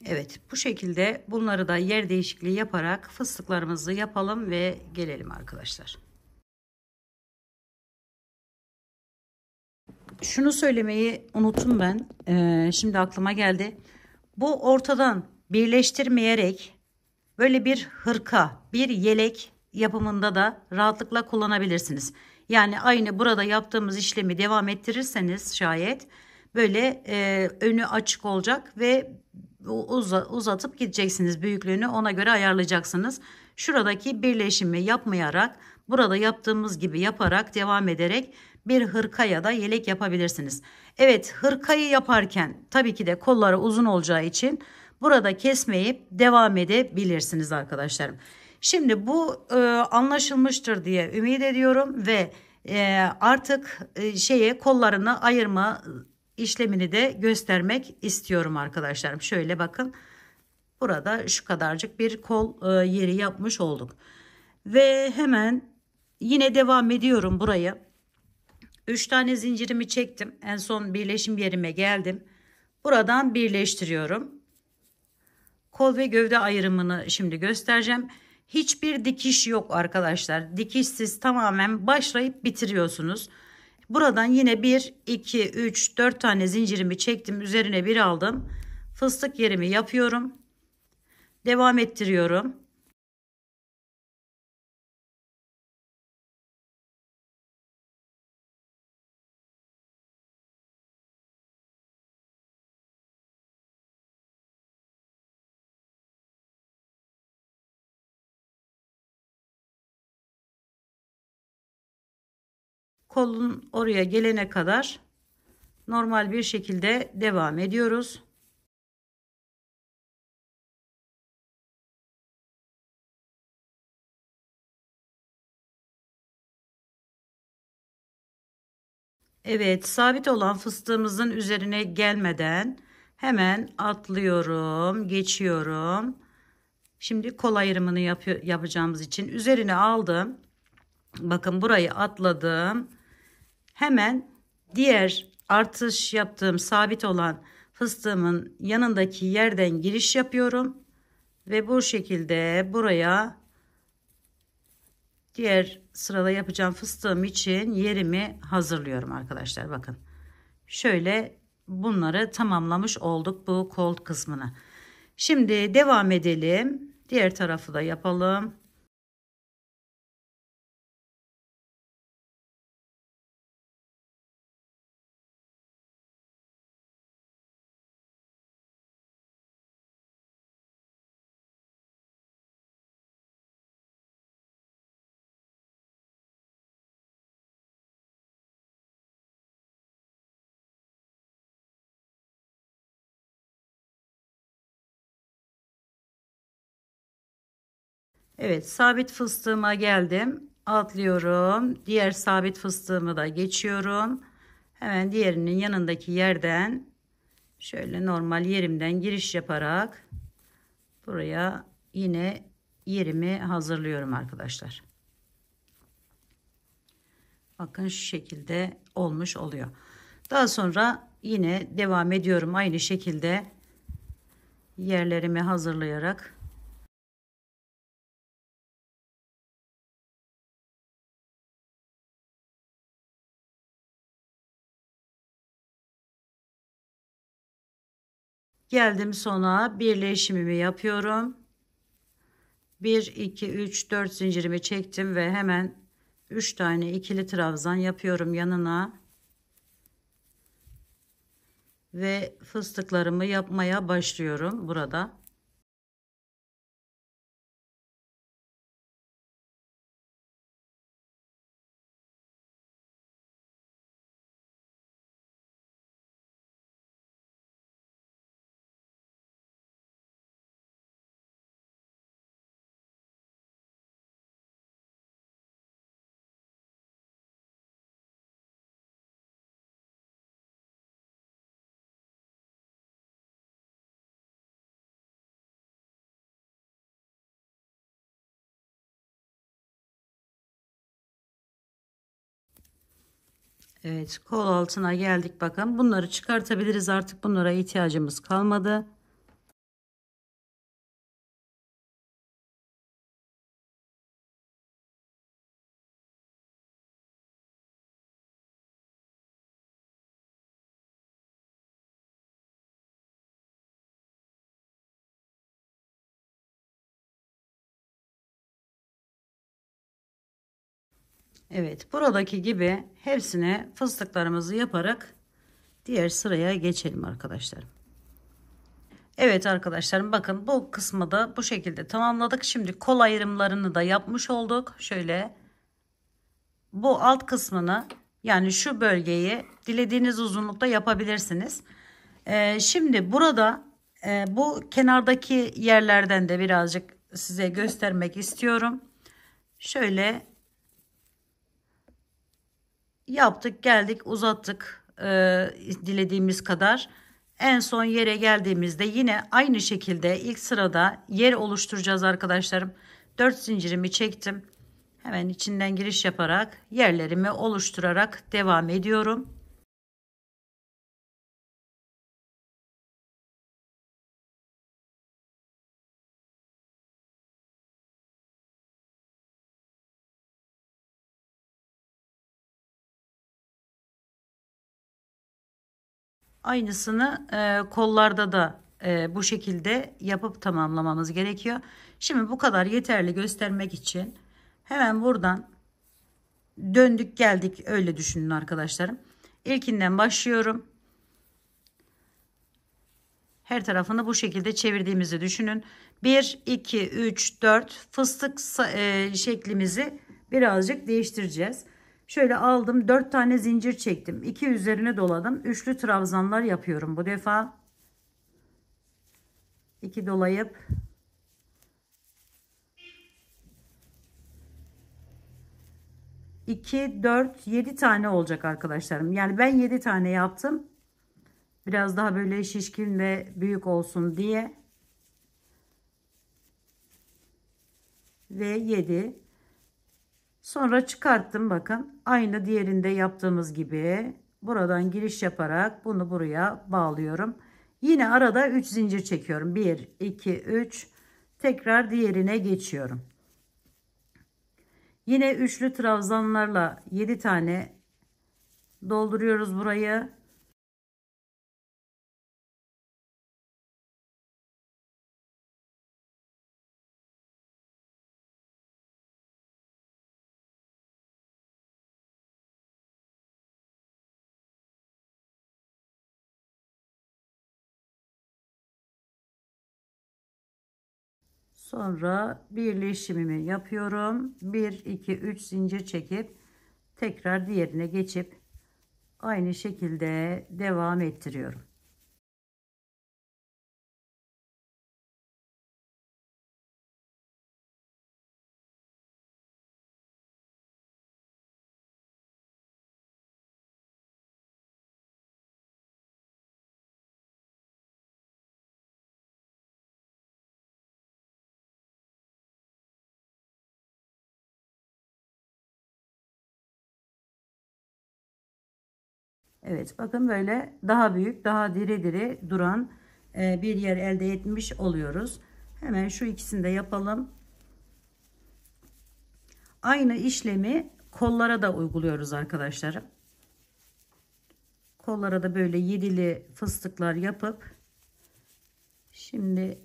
Evet, bu şekilde bunları da yer değişikliği yaparak fıstıklarımızı yapalım ve gelelim arkadaşlar. Şunu söylemeyi unuttum ben. Şimdi aklıma geldi. Bu ortadan birleştirmeyerek böyle bir hırka, bir yelek yapımında da rahatlıkla kullanabilirsiniz. Yani aynı burada yaptığımız işlemi devam ettirirseniz şayet böyle önü açık olacak ve uzatıp gideceksiniz. Büyüklüğünü ona göre ayarlayacaksınız. Şuradaki birleşimi yapmayarak burada yaptığımız gibi yaparak devam ederek bir hırka ya da yelek yapabilirsiniz. Evet, hırkayı yaparken tabii ki de kolları uzun olacağı için burada kesmeyip devam edebilirsiniz arkadaşlarım. Şimdi bu anlaşılmıştır diye ümit ediyorum ve artık kollarını ayırma işlemini de göstermek istiyorum arkadaşlarım. Şöyle bakın, burada şu kadarcık bir kol yeri yapmış olduk. Ve hemen yine devam ediyorum burayı. 3 tane zincirimi çektim. En son birleşim yerime geldim. Buradan birleştiriyorum. Kol ve gövde ayrımını şimdi göstereceğim. Hiçbir dikiş yok arkadaşlar. Dikişsiz tamamen başlayıp bitiriyorsunuz. Buradan yine 1, 2, 3, 4 tane zincirimi çektim. Üzerine bir aldım. Fıstık yerimi yapıyorum. Devam ettiriyorum. Kolun oraya gelene kadar normal bir şekilde devam ediyoruz. Evet, sabit olan fıstığımızın üzerine gelmeden hemen atlıyorum, geçiyorum. Şimdi kol ayrımını yapacağımız için üzerine aldım. Bakın, burayı atladım. Hemen diğer artış yaptığım sabit olan fıstığımın yanındaki yerden giriş yapıyorum. Ve bu şekilde buraya diğer sırada yapacağım fıstığım için yerimi hazırlıyorum arkadaşlar. Bakın, şöyle bunları tamamlamış olduk, bu kol kısmını. Şimdi devam edelim. Diğer tarafı da yapalım. Evet, sabit fıstığıma geldim. Atlıyorum. Diğer sabit fıstığımı da geçiyorum. Hemen diğerinin yanındaki yerden şöyle normal yerimden giriş yaparak buraya yine yerimi hazırlıyorum arkadaşlar. Bakın, şu şekilde olmuş oluyor. Daha sonra yine devam ediyorum aynı şekilde yerlerimi hazırlayarak. Geldim sona, birleşimimi yapıyorum. 1, 2, 3, 4 zincirimi çektim ve hemen 3 tane ikili trabzan yapıyorum yanına. Ve fıstıklarımı yapmaya başlıyorum burada. Evet, kol altına geldik. Bakın, bunları çıkartabiliriz, artık bunlara ihtiyacımız kalmadı. Evet, buradaki gibi hepsine fıstıklarımızı yaparak diğer sıraya geçelim arkadaşlarım. Evet arkadaşlarım, bakın bu kısmı da bu şekilde tamamladık. Şimdi kol ayrımlarını da yapmış olduk. Şöyle bu alt kısmını, yani şu bölgeyi dilediğiniz uzunlukta yapabilirsiniz. Şimdi burada bu kenardaki yerlerden de birazcık size göstermek istiyorum. Şöyle yaptık, geldik, uzattık dilediğimiz kadar. En son yere geldiğimizde yine aynı şekilde ilk sırada yer oluşturacağız arkadaşlarım. 4 zincirimi çektim. Hemen içinden giriş yaparak yerlerimi oluşturarak devam ediyorum. Aynısını kollarda da bu şekilde yapıp tamamlamamız gerekiyor. Şimdi bu kadar yeterli göstermek için hemen buradan döndük geldik, öyle düşünün arkadaşlarım. İlkinden başlıyorum. Her tarafını bu şekilde çevirdiğimizi düşünün. 1, 2, 3, 4 fıstık şeklimizi birazcık değiştireceğiz. Şöyle aldım, 4 tane zincir çektim. 2 üzerine doladım. Üçlü trabzanlar yapıyorum bu defa. 2 dolayıp 2, 4, 7 tane olacak arkadaşlarım. Yani ben 7 tane yaptım. Biraz daha böyle şişkin ve büyük olsun diye. Ve 7. Sonra çıkarttım, bakın. Aynı diğerinde yaptığımız gibi buradan giriş yaparak bunu buraya bağlıyorum. Yine arada 3 zincir çekiyorum. 1, 2, 3. Tekrar diğerine geçiyorum. Yine üçlü trabzanlarla 7 tane dolduruyoruz burayı. Sonra birleşimimi yapıyorum. 1, 2, 3 zincir çekip tekrar diğerine geçip aynı şekilde devam ettiriyorum. Evet, bakın böyle daha büyük, daha diri diri duran bir yer elde etmiş oluyoruz. Hemen şu ikisini de yapalım. Aynı işlemi kollara da uyguluyoruz arkadaşlarım. Kollara da böyle yedili fıstıklar yapıp, şimdi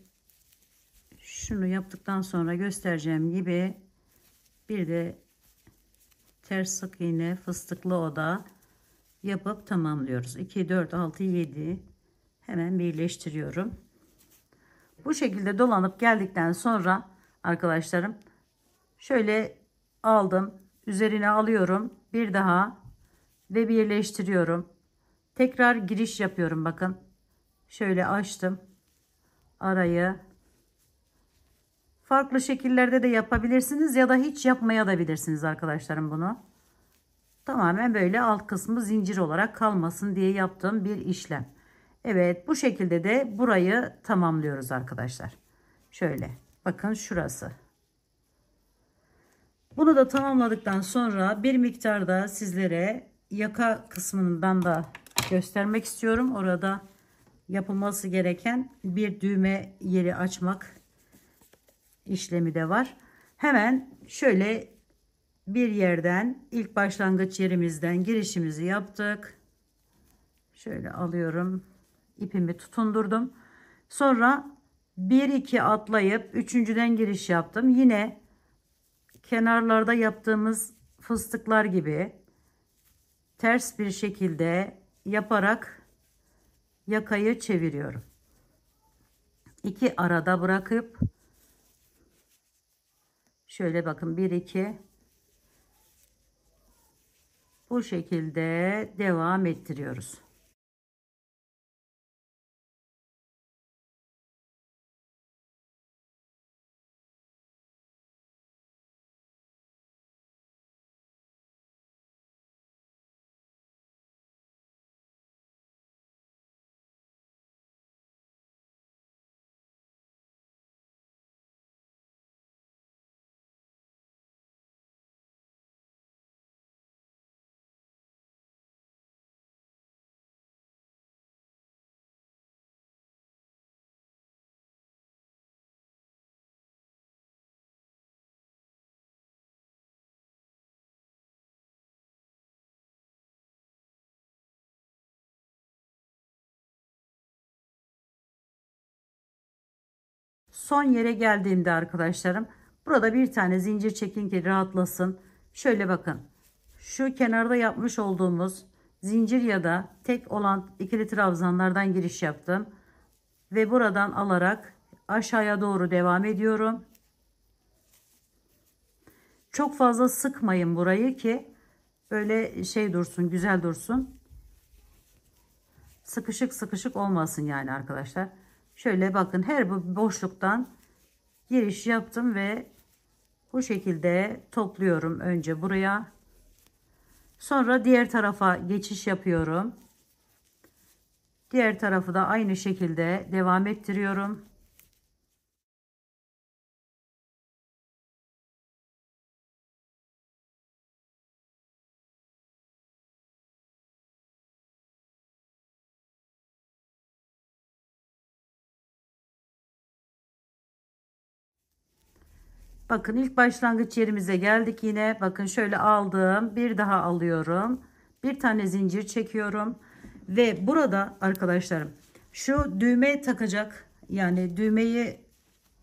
şunu yaptıktan sonra göstereceğim gibi bir de ters sık iğne fıstıklı oda yapıp tamamlıyoruz. 2, 4, 6, 7 hemen birleştiriyorum. Bu şekilde dolanıp geldikten sonra arkadaşlarım şöyle aldım, üzerine alıyorum bir daha ve birleştiriyorum. Tekrar giriş yapıyorum, bakın şöyle açtım arayı. Farklı şekillerde de yapabilirsiniz ya da hiç yapmaya da bilirsiniz arkadaşlarım bunu. Tamamen böyle alt kısmı zincir olarak kalmasın diye yaptığım bir işlem. Evet, bu şekilde de burayı tamamlıyoruz arkadaşlar. Şöyle bakın şurası. Bunu da tamamladıktan sonra bir miktar da sizlere yaka kısmından da göstermek istiyorum. Orada yapılması gereken bir düğme yeri açmak işlemi de var. Hemen şöyle bir yerden, ilk başlangıç yerimizden girişimizi yaptık. Şöyle alıyorum, ipimi tutundurdum. Sonra 1-2 atlayıp üçüncüden giriş yaptım. Yine kenarlarda yaptığımız fıstıklar gibi ters bir şekilde yaparak yakayı çeviriyorum. İki arada bırakıp şöyle bakın, bir iki, bu şekilde devam ettiriyoruz. Son yere geldiğimde arkadaşlarım, burada bir tane zincir çekin ki rahatlasın. Şöyle bakın, şu kenarda yapmış olduğumuz zincir ya da tek olan ikili trabzanlardan giriş yaptım ve buradan alarak aşağıya doğru devam ediyorum. Çok fazla sıkmayın burayı ki böyle şey dursun, güzel dursun. Sıkışık sıkışık olmasın yani arkadaşlar. Şöyle bakın, her bu boşluktan giriş yaptım ve bu şekilde topluyorum önce buraya. Sonra diğer tarafa geçiş yapıyorum. Diğer tarafı da aynı şekilde devam ettiriyorum. Bakın, ilk başlangıç yerimize geldik yine. Bakın şöyle aldım. Bir daha alıyorum. Bir tane zincir çekiyorum. Ve burada arkadaşlarım, şu düğme takacak, yani düğmeyi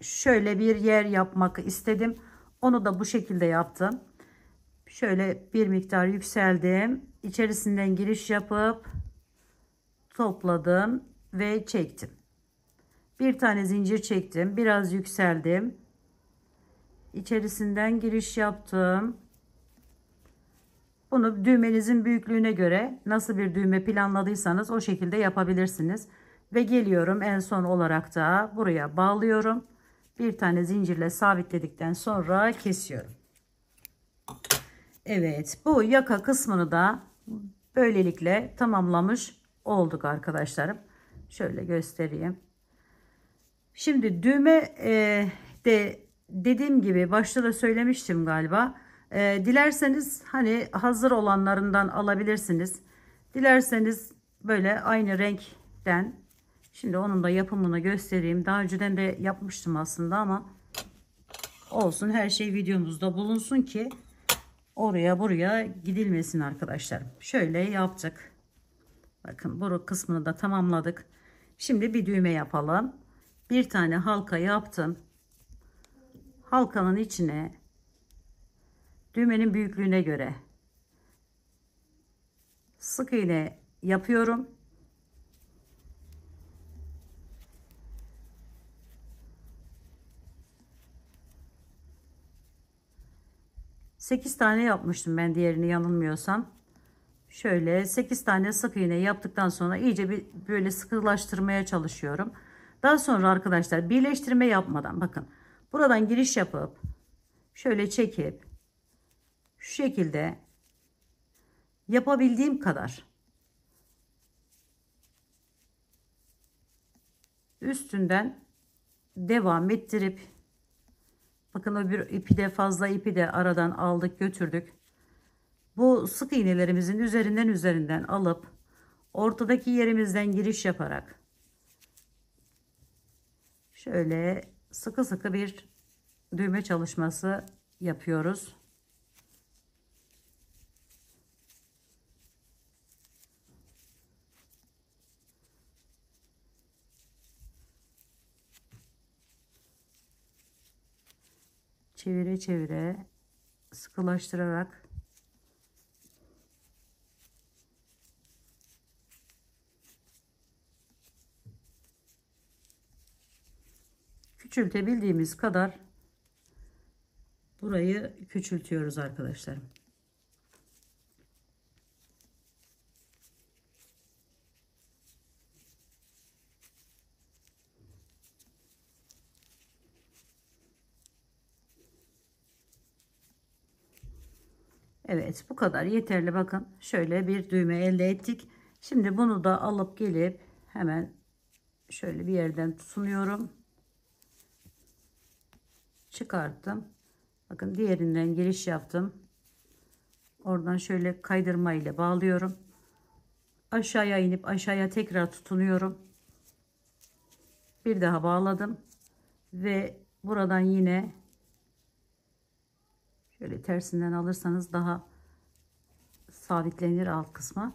şöyle bir yer yapmak istedim. Onu da bu şekilde yaptım. Şöyle bir miktar yükseldim. İçerisinden giriş yapıp topladım ve çektim. Bir tane zincir çektim. Biraz yükseldim. İçerisinden giriş yaptım. Bunu düğmenizin büyüklüğüne göre nasıl bir düğme planladıysanız o şekilde yapabilirsiniz. Ve geliyorum, en son olarak da buraya bağlıyorum. Bir tane zincirle sabitledikten sonra kesiyorum. Evet, bu yaka kısmını da böylelikle tamamlamış olduk arkadaşlarım. Şöyle göstereyim. Şimdi düğme de dediğim gibi başta da söylemiştim galiba. Dilerseniz hani hazır olanlarından alabilirsiniz. Dilerseniz böyle aynı renkten. Şimdi onun da yapımını göstereyim. Daha önceden de yapmıştım aslında ama olsun, her şey videomuzda bulunsun ki oraya buraya gidilmesin arkadaşlarım. Şöyle yaptık. Bakın, bu kısmını da tamamladık. Şimdi bir düğme yapalım. Bir tane halka yaptım. Halkanın içine düğmenin büyüklüğüne göre sık iğne yapıyorum. Sekiz tane yapmıştım ben, diğerini yanılmıyorsam. Şöyle 8 tane sık iğne yaptıktan sonra iyice bir böyle sıkılaştırmaya çalışıyorum. Daha sonra arkadaşlar, birleştirme yapmadan bakın, buradan giriş yapıp şöyle çekip şu şekilde yapabildiğim kadar üstünden devam ettirip, bakın o bir ipi de, fazla ipi de aradan aldık götürdük. Bu sık iğnelerimizin üzerinden alıp ortadaki yerimizden giriş yaparak şöyle sıkı sıkı bir düğme çalışması yapıyoruz. Çevire çevire sıkılaştırarak küçültebildiğimiz kadar burayı küçültüyoruz arkadaşlarım. Evet, bu kadar yeterli. Bakın şöyle bir düğme elde ettik. Şimdi bunu da alıp gelip hemen şöyle bir yerden tutunuyorum. Çıkarttım. Bakın diğerinden giriş yaptım. Oradan şöyle kaydırma ile bağlıyorum. Aşağıya inip aşağıya tekrar tutunuyorum. Bir daha bağladım. Ve buradan yine şöyle tersinden alırsanız daha sabitlenir alt kısma.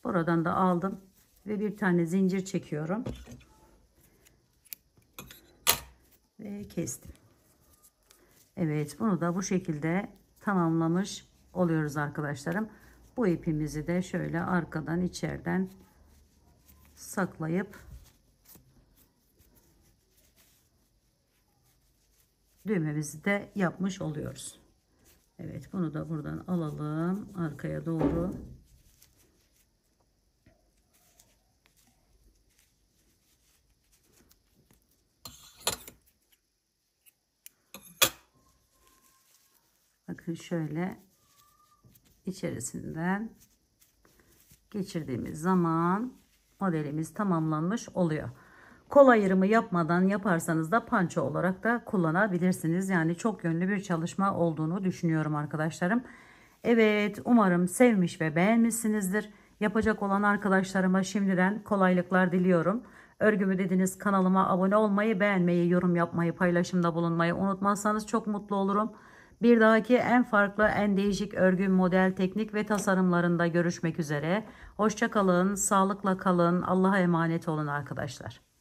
Buradan da aldım ve bir tane zincir çekiyorum ve kestim. Evet, bunu da bu şekilde tamamlamış oluyoruz arkadaşlarım. Bu ipimizi de şöyle arkadan içeriden saklayıp düğmemizi de yapmış oluyoruz. Evet, bunu da buradan alalım arkaya doğru. Bakın şöyle içerisinden geçirdiğimiz zaman modelimiz tamamlanmış oluyor. Kol ayrımı yapmadan yaparsanız da panço olarak da kullanabilirsiniz. Yani çok yönlü bir çalışma olduğunu düşünüyorum arkadaşlarım. Evet, umarım sevmiş ve beğenmişsinizdir. Yapacak olan arkadaşlarıma şimdiden kolaylıklar diliyorum. Örgümü dediniz kanalıma abone olmayı, beğenmeyi, yorum yapmayı, paylaşımda bulunmayı unutmazsanız çok mutlu olurum. Bir dahaki en farklı, en değişik örgü, model, teknik ve tasarımlarında görüşmek üzere. Hoşça kalın, sağlıkla kalın, Allah'a emanet olun arkadaşlar.